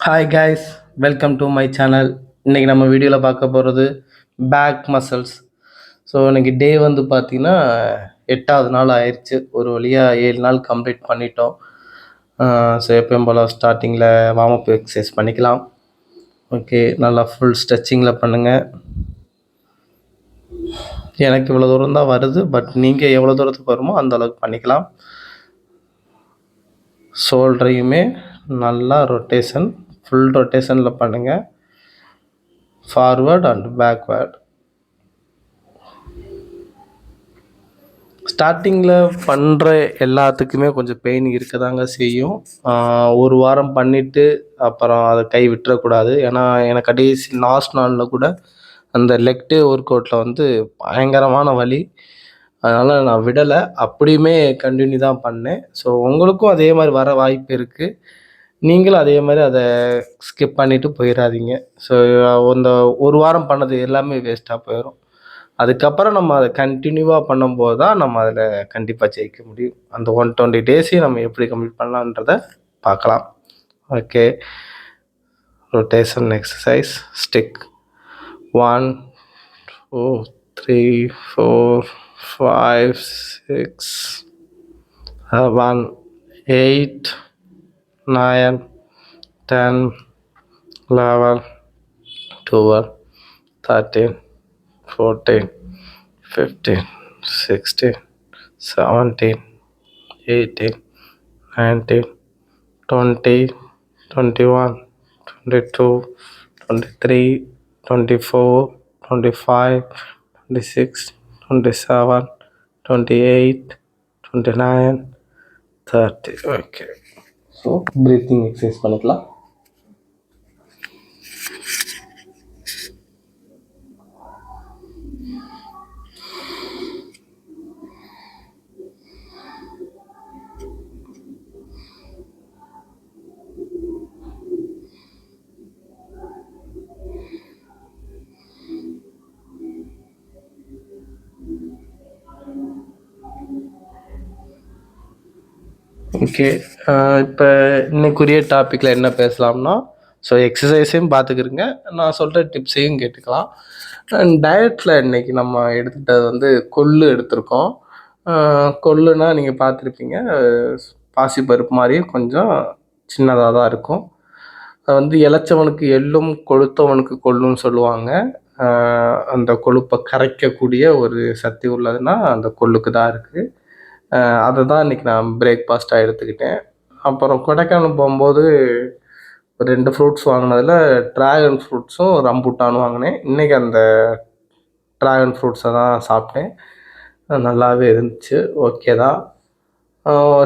Hi guys, welcome to my channel. இன்றைக்கி நம்ம வீடியோவில் பார்க்க போகிறது பேக் மசில்ஸ். ஸோ இன்றைக்கி டே வந்து பார்த்திங்கன்னா 8வது நாள் ஆயிடுச்சு. ஒரு வழியாக 7 நாள் கம்ப்ளீட் பண்ணிட்டோம். ஸோ எப்பயும் போல் ஸ்டார்டிங்கில் வார்மப் எக்ஸசைஸ் பண்ணிக்கலாம். ஓகே, நல்லா ஃபுல் ஸ்ட்ரெச்சிங்கில் பண்ணுங்கள். எனக்கு இவ்வளோ தூரம் தான் வருது, பட் நீங்கள் எவ்வளோ தூரத்துக்கு வருமோ அந்த அளவுக்கு பண்ணிக்கலாம். ஷோல்டரையுமே நல்லா ரொட்டேஷன், ஃபுல் ரொட்டேஷனில் பண்ணுங்கள். Forward and backward. ஸ்டார்டிங்கில் பண்ணுற எல்லாத்துக்குமே கொஞ்சம் பெயின் இருக்க தாங்க செய்யும். ஒரு வாரம் பண்ணிவிட்டு அப்புறம் அதை கை விட்டுறக்கூடாது. ஏன்னா எனக்கு கடைசி லாஸ்ட் நாளில் கூட அந்த லெக் டே ஒர்க் அவுட்டில் வந்து பயங்கரமான வலி. அதனால் நான் விடலை, அப்படியுமே கண்டினியூ தான் பண்ணேன். ஸோ உங்களுக்கும் அதே மாதிரி வர வாய்ப்பு இருக்குது. நீங்களும் அதே மாதிரி அதை ஸ்கிப் பண்ணிவிட்டு போயிடாதீங்க. ஸோ அந்த ஒரு வாரம் பண்ணது எல்லாமே வேஸ்ட்டாக போயிடும். அதுக்கப்புறம் நம்ம அதை கண்டினியூவாக பண்ணும்போது தான் நம்ம அதில் கண்டிப்பாக ஜெயிக்க முடியும். அந்த 120 டேஸையும் நம்ம எப்படி கம்ப்ளீட் பண்ணலான்றதை பார்க்கலாம். Okay, rotation exercise. Stick 1 2 3 4 5 6 7 8 9 10 11 12 13 14 15 16 17 18 19 20 21 22 23 24 25 26 27 28 29 30. Okay, so breathing exercise பண்ணிக்கலாம். ஓகே, இப்போ இன்னைக்குரிய டாப்பிக்கில் என்ன பேசலாம்னா, ஸோ எக்ஸசைஸையும் பார்த்துக்கிருங்க, நான் சொல்கிற டிப்ஸையும் கேட்டுக்கலாம். டயட்டில் இன்றைக்கி நம்ம எடுத்துக்கிட்டது வந்து கொள்ளு எடுத்திருக்கோம். கொள்ளுனா நீங்கள் பார்த்துருப்பீங்க, பாசிப்பருப்பு மாதிரியும் கொஞ்சம் சின்னதாக தான் இருக்கும். அது வந்து இளைச்சவனுக்கு எள்ளும் கொழுத்தவனுக்கு கொள்ளுன்னு சொல்லுவாங்க. அந்த கொழுப்பை கரைக்கக்கூடிய ஒரு சக்தி உள்ளதுன்னா அந்த கொள்ளுக்கு தான் இருக்குது. அதை தான் இன்றைக்கி நான் பிரேக்ஃபாஸ்ட்டாக எடுத்துக்கிட்டேன். அப்புறம் கொடைக்கானல் போகும்போது ஒரு 2 ஃப்ரூட்ஸ் வாங்கினதில் ட்ராகன் ஃப்ரூட்ஸும் ரம்பூட்டானும் வாங்கினேன். இன்றைக்கி அந்த ட்ராகன் ஃப்ரூட்ஸை தான் சாப்பிட்டேன். நல்லாவே இருந்துச்சு, ஓகே தான்.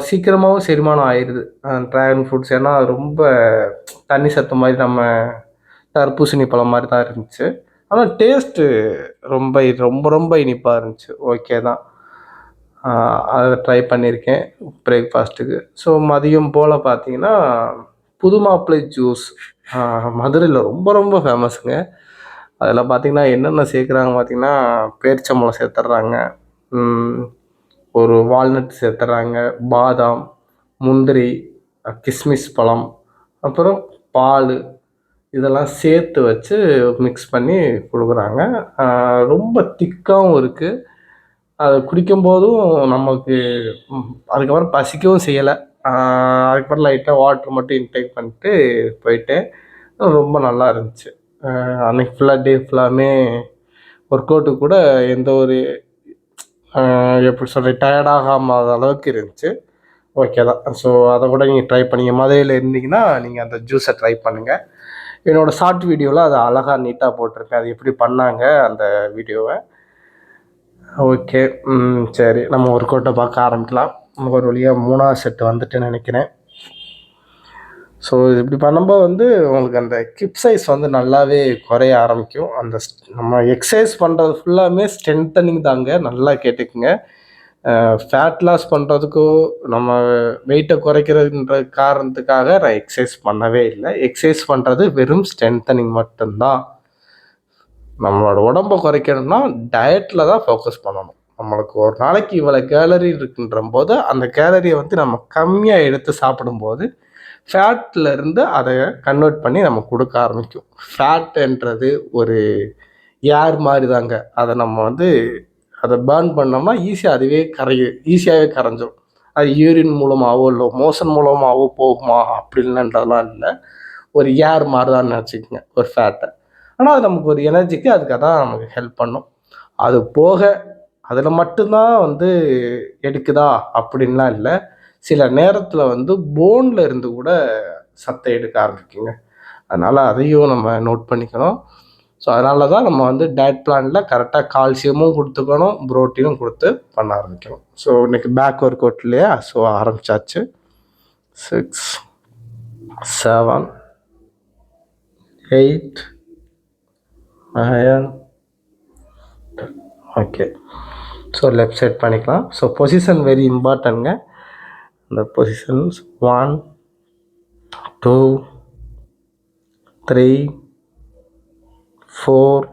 சீக்கிரமாகவும் செரிமானம் ஆயிடுது ட்ராகன் ஃப்ரூட்ஸ். ஏன்னா ரொம்ப தண்ணி சத்து மாதிரி நம்ம தர்பூசணி பழம் மாதிரி தான் இருந்துச்சு. ஆனால் டேஸ்ட்டு ரொம்ப ரொம்ப ரொம்ப இனிப்பாக இருந்துச்சு, ஓகே தான். அதை ட்ரை பண்ணியிருக்கேன் பிரேக்ஃபாஸ்ட்டுக்கு. ஸோ மதியம் போல் பார்த்தீங்கன்னா புது மாப்பிள்ளை ஜூஸ் மதுரையில் ரொம்ப ரொம்ப ஃபேமஸுங்க. அதில் பார்த்திங்கன்னா என்னென்ன சேர்க்குறாங்க பார்த்திங்கன்னா, பேரிச்சம்பழம் சேர்த்துட்றாங்க, ஒரு வால்நட் சேர்த்துட்றாங்க, பாதாம், முந்திரி, கிஸ்மிஸ் பழம், அப்புறம் பால், இதெல்லாம் சேர்த்து வச்சு மிக்ஸ் பண்ணி கொடுக்குறாங்க. ரொம்ப திக்காகவும் இருக்குது. அதை குடிக்கும்போதும் நமக்கு அதுக்கப்புறம் பசிக்கவும் செய்யலை. அதுக்கப்புறம் லைட்டாக வாட்ரு மட்டும் இன்டேக் பண்ணிட்டு போயிட்டேன். ரொம்ப நல்லா இருந்துச்சு. அன்றைக்கி ஃபுல்லாக டே ஃபுல்லாமே ஒர்க் அவுட்டு கூட எந்த ஒரு எப்படி சொல்கிறது டயர்டாகாத அளவுக்கு இருந்துச்சு, ஓகே தான். ஸோ அதை கூட நீங்கள் ட்ரை பண்ணிங்க. மதுரையில் இருந்தீங்கன்னா நீங்கள் அந்த ஜூஸை ட்ரை பண்ணுங்கள். என்னோடய ஷார்ட் வீடியோவில் அதை அழகாக நீட்டாக போட்டிருக்கேன், அது எப்படி பண்ணாங்க அந்த வீடியோவை. ஓகே, சரி, நம்ம ஒர்க் அவுட்டை பார்க்க ஆரம்பிக்கலாம். நமக்கு ஒரு வழியாக 3வது செட்டு வந்துட்டுன்னு நினைக்கிறேன். ஸோ இப்படி பண்ணும்போது வந்து உங்களுக்கு அந்த ஹிப் சைஸ் வந்து நல்லாவே குறைய ஆரம்பிக்கும். அந்த நம்ம எக்ஸசைஸ் பண்ணுறது ஃபுல்லாமே ஸ்ட்ரென்தனிங் தாங்க, நல்லா கேட்டுக்குங்க. ஃபேட் லாஸ் பண்ணுறதுக்கோ நம்ம வெயிட்டை குறைக்கிறதுன்ற காரணத்துக்காக நான் எக்ஸசைஸ் பண்ணவே இல்லை. எக்ஸசைஸ் பண்ணுறது வெறும் ஸ்ட்ரென்தனிங் மட்டும்தான். நம்மளோட உடம்பை குறைக்கணும்னா டயட்டில் தான் ஃபோக்கஸ் பண்ணணும். நம்மளுக்கு ஒரு நாளைக்கு இவ்வளோ கேலரி இருக்குன்ற போது அந்த கேலரியை வந்து நம்ம கம்மியாக எடுத்து சாப்பிடும்போது ஃபேட்லேருந்து அதை கன்வெர்ட் பண்ணி நம்ம கொடுக்க ஆரம்பிக்கும். ஃபேட்டுன்றது ஒரு ஏர் மாதிரி தாங்க. அதை நம்ம வந்து அதை பேர்ன் பண்ணோம்னா அதுவே ஈஸியாகவே கரைஞ்சிரும். அது யூரின் மூலமாகவோ இல்லை மோஷன் மூலமாகவோ போகுமா அப்படின்னுன்றதெல்லாம் இல்லை. ஒரு ஏர் மாதிரி தான் நினச்சிக்கோங்க ஒரு ஃபேட்டை. ஆனால் அது நமக்கு ஒரு எனர்ஜிக்கு அதுக்காக தான் நமக்கு ஹெல்ப் பண்ணும். அது போக அதில் மட்டும்தான் வந்து எடுக்குதா அப்படின்லாம் இல்லை. சில நேரத்தில் வந்து போனில் இருந்து கூட சத்தை எடுக்க ஆரம்பிக்குங்க. அதனால் அதையும் நம்ம நோட் பண்ணிக்கணும். ஸோ அதனால தான் நம்ம வந்து டயட் பிளானில் கரெக்டாக கால்சியமும் கொடுத்துக்கணும், புரோட்டீனும் கொடுத்து பண்ண ஆரம்பிக்கணும். ஸோ இன்றைக்கி பேக் ஒர்க் அவுட் இல்லையா? ஸோ ஆரம்பித்தாச்சு. 6 7 8 9 ஓகே. ஸோ லெஃப்ட் சைட் பண்ணிக்கலாம். ஸோ பொசிஷன் வெரி இம்பார்ட்டன்ட்ங்க. இந்த positions 1 2 3 4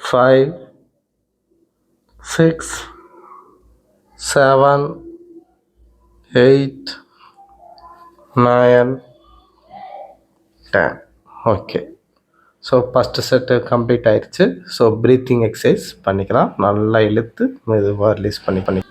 5 6 7 8 9 10 okay. So first set complete ஆயிடுச்சு. ஸோ ப்ரீத்திங் எக்ஸசைஸ் பண்ணிக்கலாம். நல்லா இழுத்து மெதுவாக ரிலீஸ் பண்ணி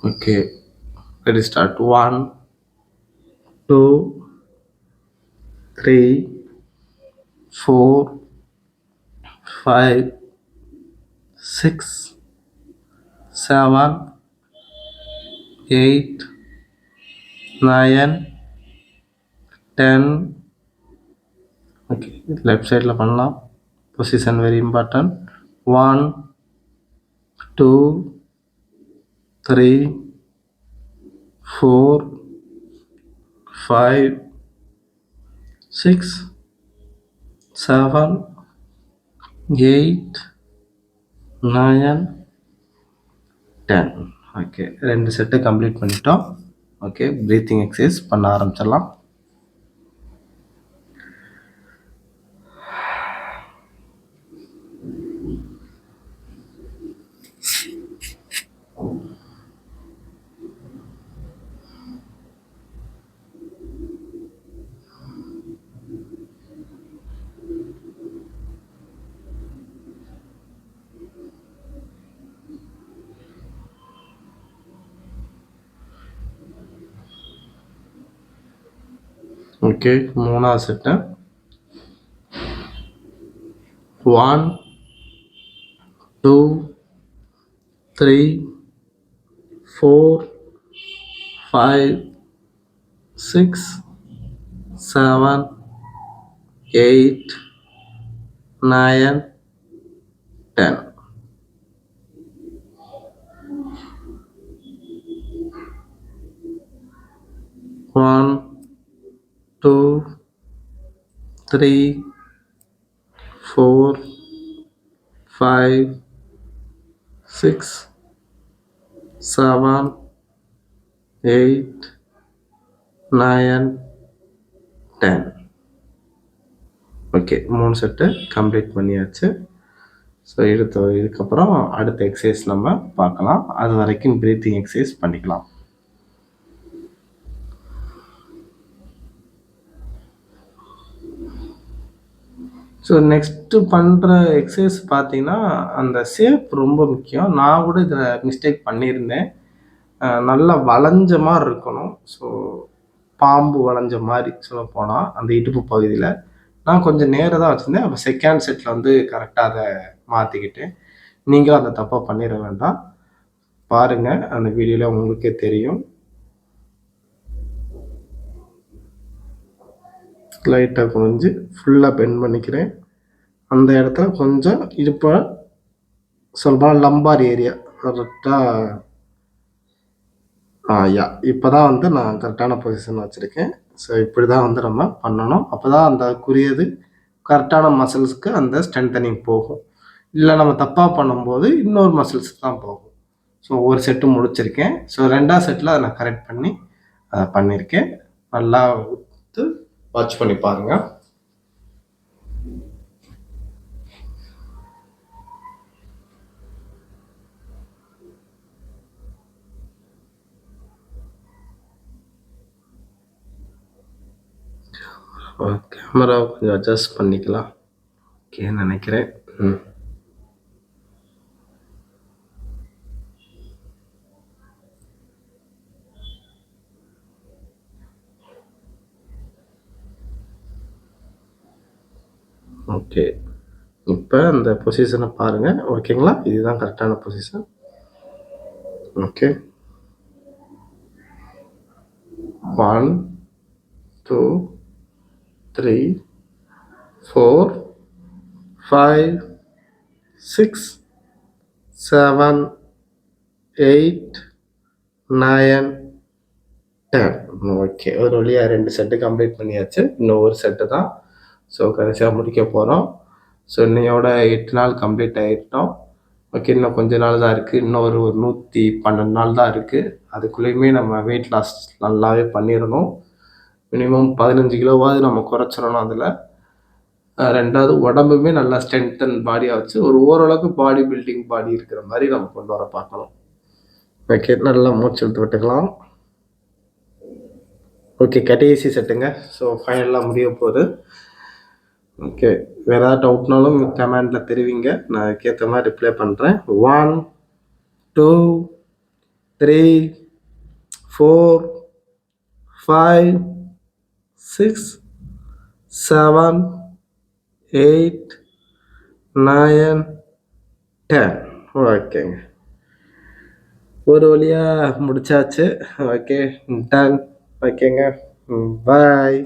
okay. Ready start. 1 2 3 4 5 6 7 8 9 10 okay. Left சைடில் பண்ணலாம். Position very important. 1 2 3 4 5 6 7 8 9 10 okay. 2 set complete பண்ணிட்டோம். ஓகே. ப்ரீத்திங் எக்ஸசைஸ் பண்ண ஆரம்பிச்சிடலாம். ஓகே. 3வது செட்டு. 1 2 3 4 5 6 7 8 9 10 1 2 3 4 5 6 7 8 9 10 ஓகே. 3 செட்டு கம்ப்ளீட் பண்ணியாச்சு. ஸோ இதுக்கப்புறம் அடுத்த எக்ஸசைஸ் நம்ம பார்க்கலாம். அது வரைக்கும் ப்ரீத்திங் எக்ஸசைஸ் பண்ணிக்கலாம். ஸோ நெக்ஸ்ட்டு பண்ணுற எக்ஸசைஸ் பார்த்தீங்கன்னா, அந்த ஷேப் ரொம்ப முக்கியம். நான் கூட இதில் மிஸ்டேக் பண்ணியிருந்தேன். நல்லா வளைஞ்ச மாதிரி இருக்கணும். ஸோ பாம்பு வளைஞ்ச மாதிரி சொல்லப்போனால் அந்த இடுப்பு பகுதியில் நான் கொஞ்சம் நேராக தான் வச்சுருந்தேன். அப்போ செகண்ட் செட்டில் வந்து கரெக்டாக அதை மாற்றிக்கிட்டேன். நீங்களும் அந்த தப்பை பண்ணிட வேண்டாம். பாருங்கள், அந்த வீடியோவில் உங்களுக்கே தெரியும். லைட்டாக குனிஞ்சு ஃபுல்லாக பெண்ட் பண்ணிக்கிறேன். அந்த இடத்துல கொஞ்சம் இடுப்பை சொல்லப்போனால் லம்பார் ஏரியா கரெக்டாக யா இப்போ தான் வந்து நான் கரெக்டான பொசிஷன் வச்சுருக்கேன். ஸோ இப்படி தான் வந்து நம்ம பண்ணணும். அப்போ தான் அதுக்குரியது கரெக்டான மசில்ஸ்க்கு அந்த ஸ்ட்ரென்தனிங் போகும். இல்லை நம்ம தப்பாக பண்ணும்போது இன்னொரு மசில்ஸ்க்கு தான் போகும். ஸோ ஒரு செட்டு முடிச்சிருக்கேன். ஸோ 2வது செட்டில் அதை நான் கரெக்ட் பண்ணி அதை பண்ணியிருக்கேன். நல்லா வாட்ச் பண்ணி பாருங்கள். கேமராவை கொஞ்சம் அட்ஜஸ்ட் பண்ணிக்கலாம். ஓகேன்னு நினைக்கிறேன். ஓகே, இப்போ அந்த பொசிஷனை பாருங்கள். ஓகேங்களா? இதுதான் கரெக்டான பொசிஷன். ஓகே, 1 2 3 4 5 6 7 8 9 10. ஓகே, ஒரு வழியாக 2 செட்டு கம்ப்ளீட் பண்ணியாச்சு. இன்னும் ஒரு செட்டு தான். ஸோ கடைசியாக முடிக்க போகிறோம். ஸோ இன்னையோட 8 நாள் கம்ப்ளீட் ஆகிட்டோம். ஓகே, இன்னும் கொஞ்ச நாள் தான் இருக்குது. இன்னும் ஒரு 112 நாள் தான் இருக்குது. அதுக்குள்ளேயுமே நம்ம வெயிட் லாஸ் நல்லாவே பண்ணிடணும். மினிமம் 15 கிலோவாவது நம்ம குறைச்சிடணும். அதில் 2வது உடம்புமே நல்லா ஸ்ட்ரென்தன் பாடியாக வச்சு ஒரு ஓரளவுக்கு பாடி பில்டிங் பாடி இருக்கிற மாதிரி நம்ம கொண்டு வர பார்க்கணும். ஓகே, நல்லா மூச்சு எடுத்து விட்டுக்கலாம். ஓகே, கடைசி செட்டுங்க. ஸோ ஃபைனலாக முடிய போகுது. ஓகே, வேறு ஏதாவது டவுட்னாலும் கமெண்டில் தெரிவிங்க. நான் அதுக்கேற்ற மாதிரி ரிப்ளை பண்ணுறேன். 1 2 3 4 5 6 7 8 9 10. ஓகேங்க, ஒரு வழியாக முடிச்சாச்சு. Okay, done. ஓகேங்க, பாய்.